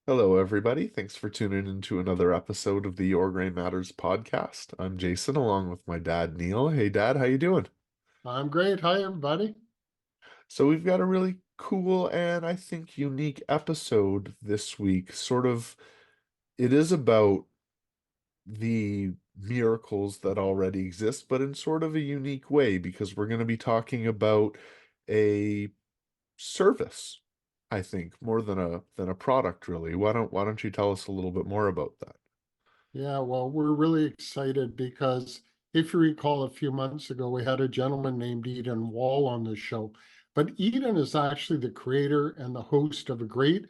Hello, everybody. Thanks for tuning into another episode of the Your Grey Matters podcast. I'm Jason, along with my dad, Neil. Hey, Dad, how you doing? I'm great. Hi, everybody. So we've got a really cool and I think unique episode this week. It is about the miracles that already exist, but in sort of a unique way because we're going to be talking about a service, I think, more than a product, really. Why don't you tell us a little bit more about that? Yeah, well, we're really excited because if you recall, a few months ago, we had a gentleman named Ieden Wall on the show. But Ieden is actually the creator and the host of a great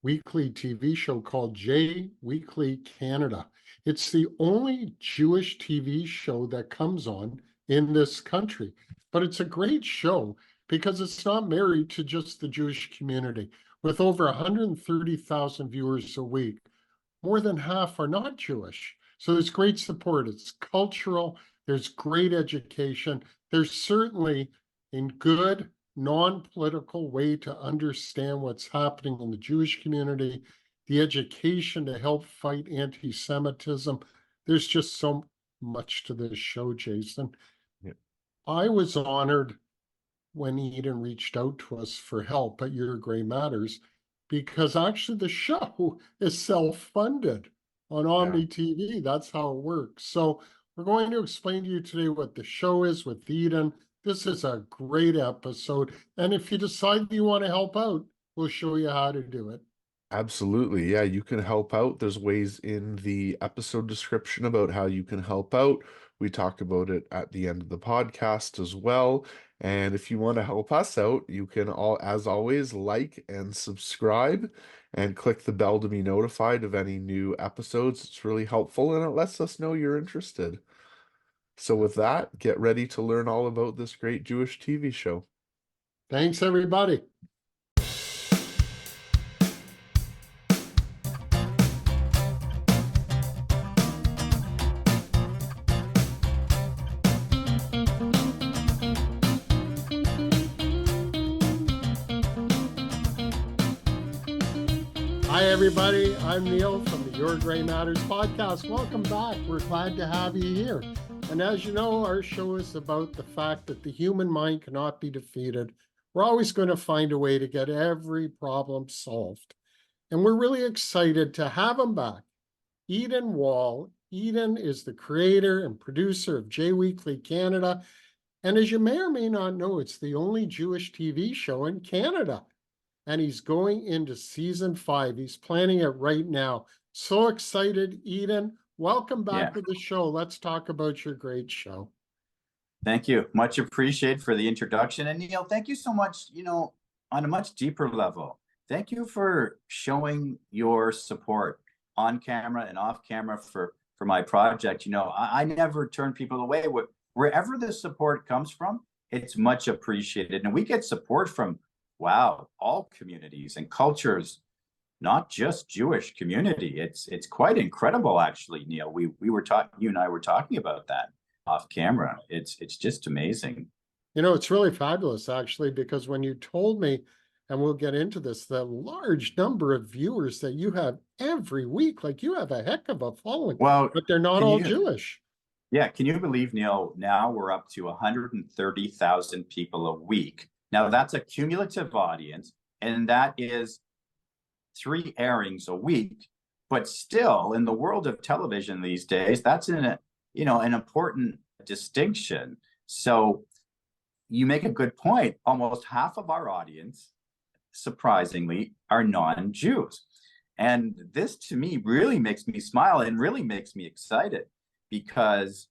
weekly TV show called JWeekly Canada. It's the only Jewish TV show that comes on in this country. But it's a great show because it's not married to just the Jewish community. With over 130,000 viewers a week, more than half are not Jewish. So there's great support. It's cultural, there's great education. There's certainly a good, non political way to understand what's happening in the Jewish community, the education to help fight anti Semitism. There's just so much to this show, Jason. Yeah. I was honored when Ieden reached out to us for help at Your Gray Matters because actually the show is self-funded on Yeah. Omni TV. That's how it works. So we're going to explain to you today what the show is with Ieden. This is a great episode. And if you decide you want to help out, we'll show you how to do it. Absolutely. Yeah, you can help out. There's ways in the episode description about how you can help out. We talk about it at the end of the podcast as well. And if you want to help us out, you can as always, like and subscribe and click the bell to be notified of any new episodes. It's really helpful and it lets us know you're interested. So with that, get ready to learn all about this great Jewish TV show. Thanks, everybody. Hi, everybody. I'm Neil from the Your Gray Matters podcast. Welcome back. We're glad to have you here. And as you know, our show is about the fact that the human mind cannot be defeated. We're always going to find a way to get every problem solved. And we're really excited to have him back. Ieden Wall. Ieden is the creator and producer of JWeekly Canada. And as you may or may not know, it's the only Jewish TV show in Canada, and he's going into season 5. He's planning it right now. So excited, Ieden. Welcome back Yeah, to the show. Let's talk about your great show. thank you. Much appreciated for the introduction. And Neil, thank you so much, on a much deeper level. Thank you for showing your support on camera and off camera for my project. I never turn people away. Wherever the support comes from, it's much appreciated. And we get support from, wow, all communities and cultures, not just Jewish community. It's quite incredible, actually, Neil. We were talking, you and I were talking about that off camera. It's just amazing. It's really fabulous, actually, because when you told me, and we'll get into this, the large number of viewers that you have every week, like you have a heck of a following, Well, but they're not can all you Jewish. yeah, can you believe, Neil, now we're up to 130,000 people a week. Now that's a cumulative audience, and that is 3 airings a week. But still, in the world of television these days, that's an important distinction. So you make a good point. Almost half of our audience, surprisingly, are non-Jews. And this to me really makes me smile and really makes me excited because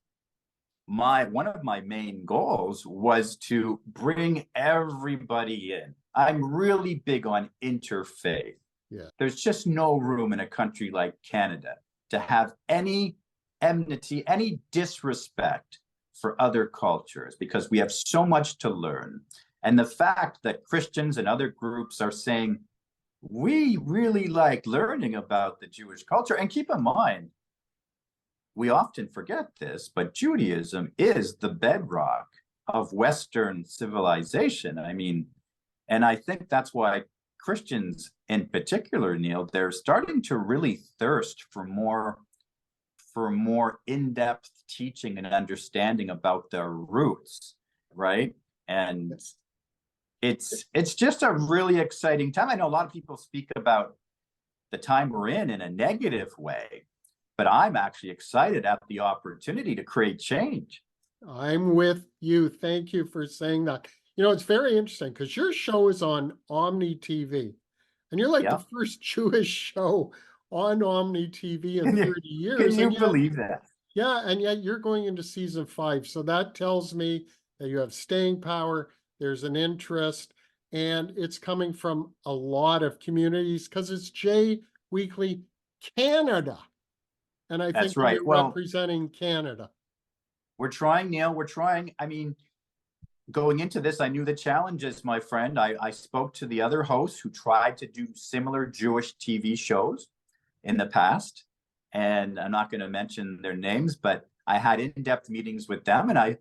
one of my main goals was to bring everybody in. I'm really big on interfaith. Yeah. There's just no room in a country like Canada to have any enmity, any disrespect for other cultures because we have so much to learn. And the fact that Christians and other groups are saying, we really like learning about the Jewish culture. And keep in mind, we often forget this, but Judaism is the bedrock of Western civilization. I mean, and I think that's why Christians in particular, Neil, they're starting to really thirst for more in-depth teaching and understanding about their roots, right? And it's just a really exciting time. I know a lot of people speak about the time we're in a negative way, but I'm actually excited at the opportunity to create change. I'm with you. Thank you for saying that. You know, it's very interesting because your show is on Omni TV, and you're like the Yeah. first Jewish show on Omni TV in 30 years. Can you And yet, believe that? yeah, and yet you're going into season 5. So that tells me that you have staying power, there's an interest, and it's coming from a lot of communities because it's JWeekly Canada. And I think That's right. you're Well, representing Canada. we're trying, Neil. We're trying. I mean, going into this, I knew the challenges, my friend. I spoke to the other hosts who tried to do similar Jewish TV shows in the past, and I'm not going to mention their names, but I had in-depth meetings with them, and I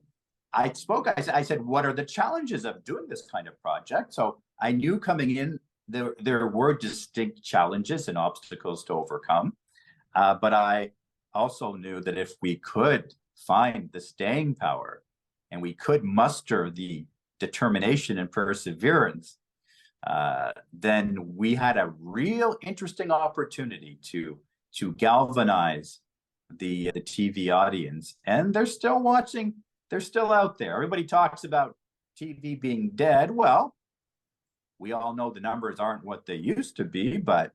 spoke. I said, what are the challenges of doing this kind of project? So I knew coming in there were distinct challenges and obstacles to overcome, but I also knew that if we could find the staying power and we could muster the determination and perseverance, then we had a real interesting opportunity to galvanize the TV audience. And they're still watching, they're still out there. Everybody talks about TV being dead. Well, we all know the numbers aren't what they used to be, but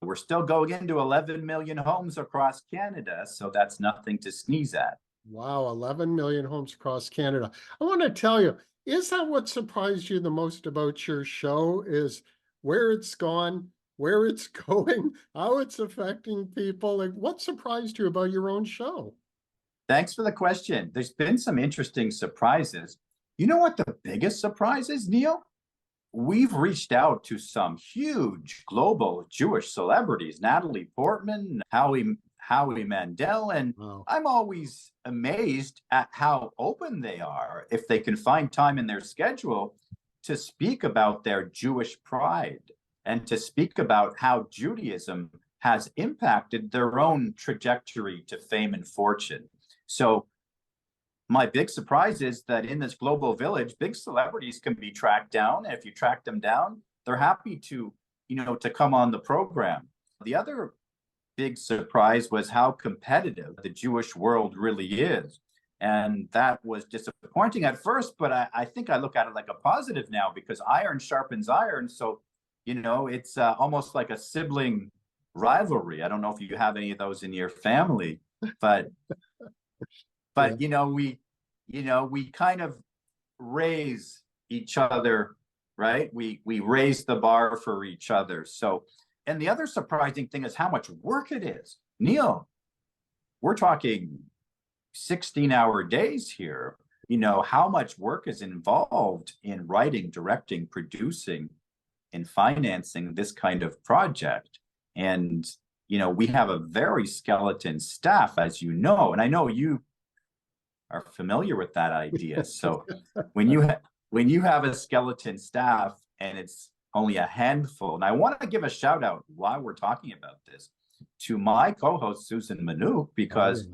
we're still going into 11 million homes across Canada, so that's nothing to sneeze at. Wow, 11 million homes across Canada. I want to tell you, is that what surprised you the most about your show? Is where it's gone, where it's going, how it's affecting people? Like, what surprised you about your own show? Thanks for the question. There's been some interesting surprises. You know what the biggest surprise is, Neil? We've reached out to some huge global Jewish celebrities, Natalie Portman, Howie Mandel, and Wow. I'm always amazed at how open they are if they can find time in their schedule to speak about their Jewish pride and to speak about how Judaism has impacted their own trajectory to fame and fortune. So my big surprise is that in this global village, big celebrities can be tracked down. And if you track them down, they're happy to, to come on the program. The other big surprise was how competitive the Jewish world really is. And that was disappointing at first, but I think I look at it like a positive now because iron sharpens iron. So, it's almost like a sibling rivalry. I don't know if you have any of those in your family, but yeah. We kind of raise each other, right? We raise the bar for each other. So, and the other surprising thing is how much work it is. Neil, we're talking 16-hour days here. How much work is involved in writing, directing, producing, and financing this kind of project. And, we have a very skeleton staff, as you know, and I know you are familiar with that idea. So when you have a skeleton staff and it's only a handful, and I want to give a shout out while we're talking about this to my co-host Susan Manouk, because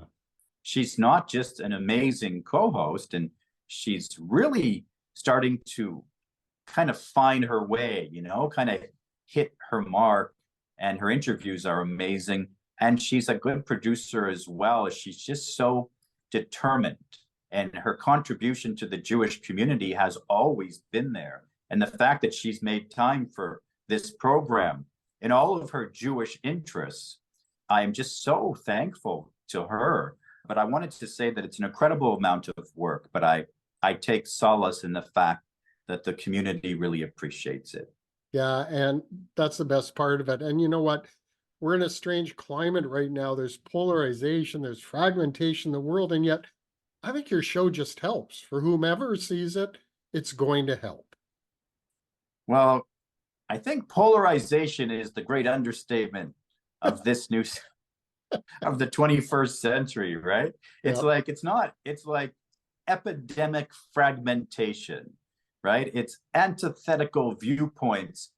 she's not just an amazing co-host, and she's really starting to kind of find her way, kind of hit her mark, and her interviews are amazing. And she's a good producer as well. She's just so determined, and her contribution to the Jewish community has always been there. And the fact that she's made time for this program and all of her Jewish interests, I am just so thankful to her. But I wanted to say that it's an incredible amount of work, but I take solace in the fact that the community really appreciates it. Yeah, and that's the best part of it. And you know what? We're in a strange climate right now. There's polarization, there's fragmentation in the world, and yet I think your show just helps. For whomever sees it, it's going to help. Well, I think polarization is the great understatement of this new of the 21st century, right? It's like epidemic fragmentation, right? It's antithetical viewpoints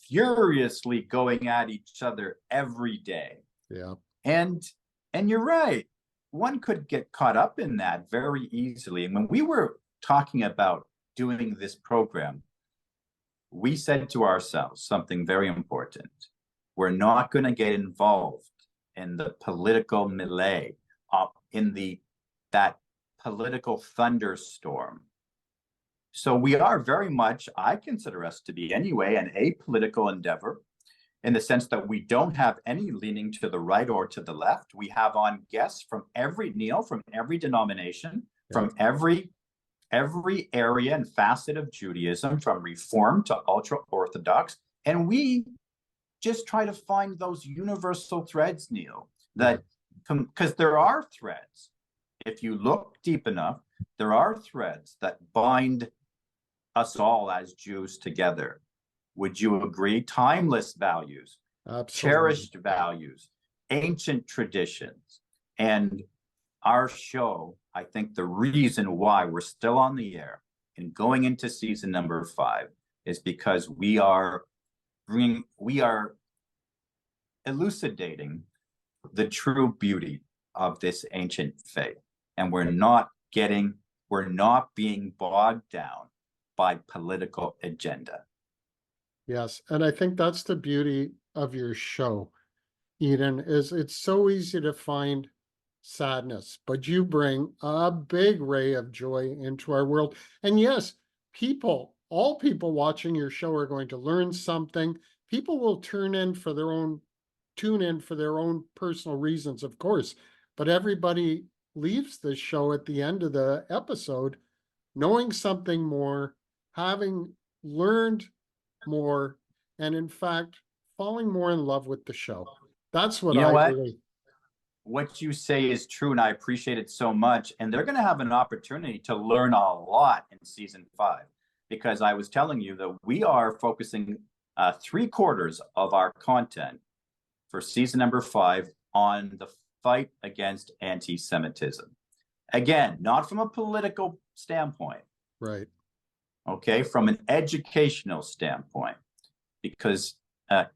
furiously going at each other every day. Yeah. And you're right. One could get caught up in that very easily. And when we were talking about doing this program, we said to ourselves something very important. We're not going to get involved in the political melee, in that political thunderstorm. So we are very much, I consider us to be anyway, an apolitical endeavor, in the sense that we don't have any leaning to the right or to the left. We have on guests from every denomination, from every area and facet of Judaism, from Reform to ultra-Orthodox. And we just try to find those universal threads, Neil, that, because there are threads. If you look deep enough, there are threads that bind us all as Jews together. Would you agree? Timeless values, Absolutely. cherished values, ancient traditions. And our show, I think the reason why we're still on the air and going into season number 5 is because we are elucidating the true beauty of this ancient faith. And we're not being bogged down by political agenda. Yes, and I think that's the beauty of your show, Eden, is it's so easy to find sadness, but you bring a big ray of joy into our world. And yes, all people watching your show are going to learn something. People will tune in for their own personal reasons, of course, but everybody leaves the show at the end of the episode knowing something more, having learned more, and in fact, falling more in love with the show. That's what what you say is true, and I appreciate it so much. And they're going to have an opportunity to learn a lot in season 5, because I was telling you that we are focusing 3/4 of our content for season number 5 on the fight against anti-Semitism. Again, not from a political standpoint. Right. Okay, from an educational standpoint, because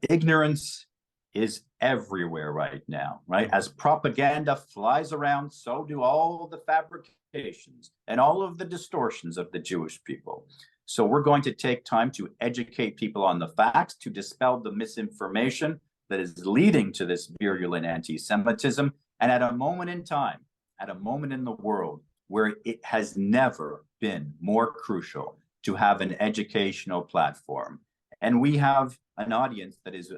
ignorance is everywhere right now, right? As propaganda flies around, so do all the fabrications and all of the distortions of the Jewish people. So we're going to take time to educate people on the facts, to dispel the misinformation that is leading to this virulent anti-Semitism. And at a moment in time, at a moment in the world where it has never been more crucial to have an educational platform. And we have an audience that is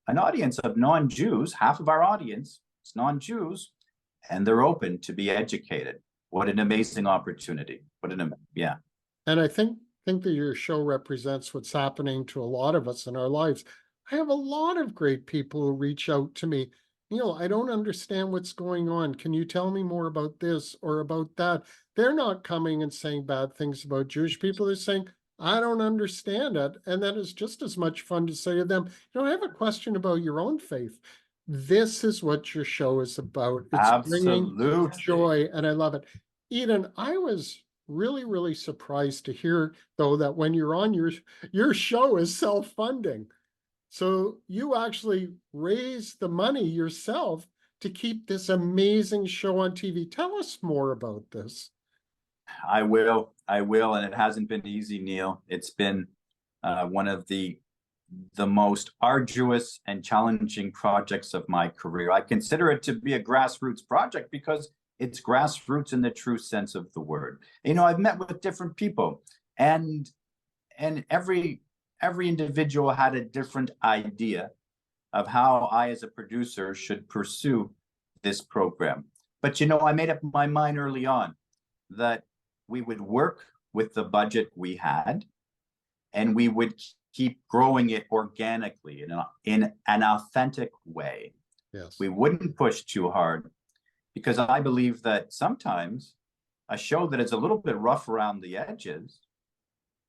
an audience of non-Jews. Half of our audience is non-Jews, and they're open to be educated. What an amazing opportunity. And I think that your show represents what's happening to a lot of us in our lives. I have a lot of great people who reach out to me. Neil, I don't understand what's going on. Can you tell me more about this or about that? They're not coming and saying bad things about Jewish people. They're saying, I don't understand it. And that is just as much fun to say to them, I have a question about your own faith. This is what your show is about. It's bringing joy, and I love it. Eden, I was really, really surprised to hear, though, that when you're on your show is self-funding. So you actually raise the money yourself to keep this amazing show on TV. Tell us more about this. I will, and it hasn't been easy, Neil. It's been one of the most arduous and challenging projects of my career. I consider it to be a grassroots project because it's grassroots in the true sense of the word. I've met with different people, and every individual had a different idea of how I, as a producer, should pursue this program. But I made up my mind early on that we would work with the budget we had, and we would keep growing it organically in an authentic way. Yes. We wouldn't push too hard, because I believe that sometimes a show that is a little bit rough around the edges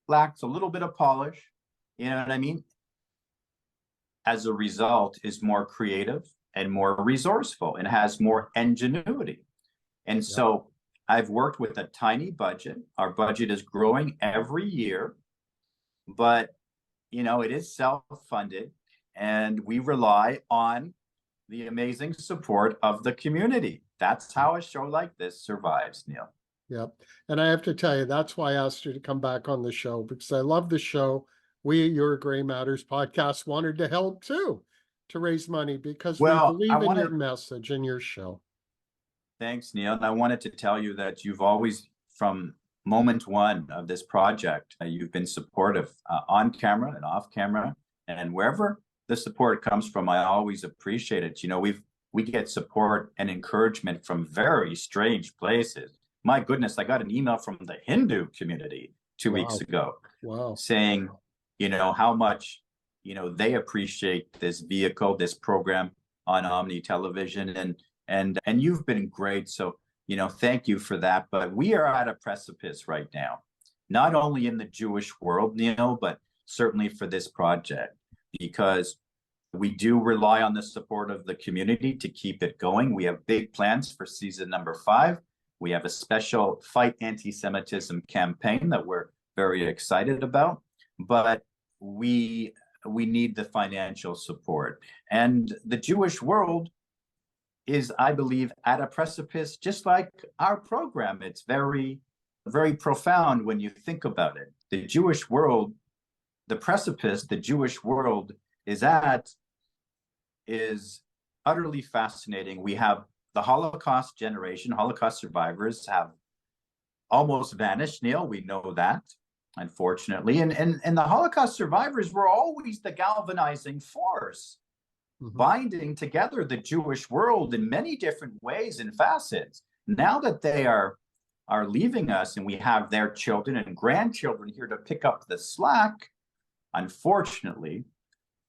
lacks a little bit of polish, you know what I mean? As a result, is more creative and more resourceful and has more ingenuity. And so I've worked with a tiny budget. Our budget is growing every year, but it is self-funded, and we rely on the amazing support of the community. That's how a show like this survives, Neil. Yep. And I have to tell you, that's why I asked you to come back on the show, because I love the show. We at Your Gray Matters podcast wanted to help too, to raise money, because we Well, believe in your message and your show. Thanks, Neil. And I wanted to tell you that you've always, from moment one of this project, you've been supportive on camera and off camera, and wherever the support comes from, I always appreciate it. We get support and encouragement from very strange places. My goodness, I got an email from the Hindu community 2 weeks ago saying, how much, they appreciate this vehicle, this program on Omni Television, and you've been great. So, thank you for that. But we are at a precipice right now, not only in the Jewish world, Neil, but certainly for this project, because we do rely on the support of the community to keep it going. We have big plans for season number 5. We have a special Fight Anti-Semitism campaign that we're very excited about, but we need the financial support. And the Jewish world is, I believe, at a precipice, just like our program. It's very, very profound when you think about it. The Jewish world, the precipice the Jewish world is at is utterly fascinating. We have the Holocaust generation, Holocaust survivors have almost vanished, Neil. We know that, unfortunately. And the Holocaust survivors were always the galvanizing force, binding together the Jewish world in many different ways and facets. Now that they are leaving us and we have their children and grandchildren here to pick up the slack, unfortunately,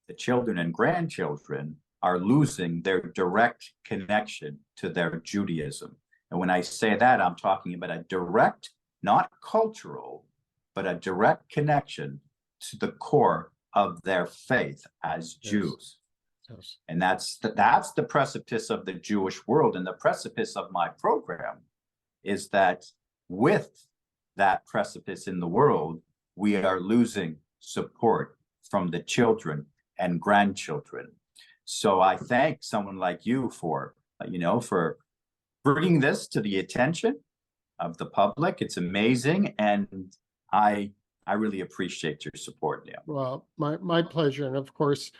the children and grandchildren are losing their direct connection to their Judaism. And when I say that, I'm talking about a direct, not cultural, but a direct connection to the core of their faith as Jews. Yes. And that's the precipice of the Jewish world. And the precipice of my program is that with that precipice in the world, we are losing support from the children and grandchildren. So I thank someone like you for bringing this to the attention of the public. It's amazing, and I really appreciate your support, Neil. Well, my pleasure, and of course,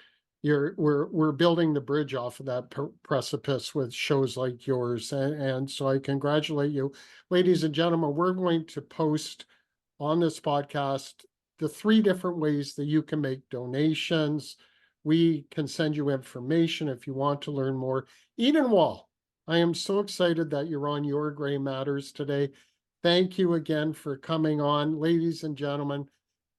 we're building the bridge off of that precipice with shows like yours, and so I congratulate you, ladies and gentlemen. We're going to post on this podcast the 3 different ways that you can make donations. We can send you information if you want to learn more. Ieden Wall, I am so excited that you're on Your Gray Matters today. Thank you again for coming on, ladies and gentlemen.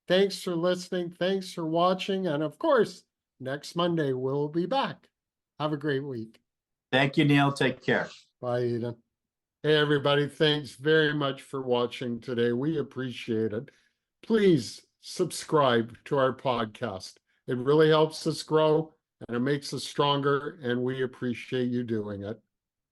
Thanks for listening. Thanks for watching. And of course, next Monday, we'll be back. Have a great week. Thank you, Neil. Take care. Bye, Ieden. Hey, everybody. Thanks very much for watching today. We appreciate it. Please subscribe to our podcast. It really helps us grow, and it makes us stronger, and we appreciate you doing it.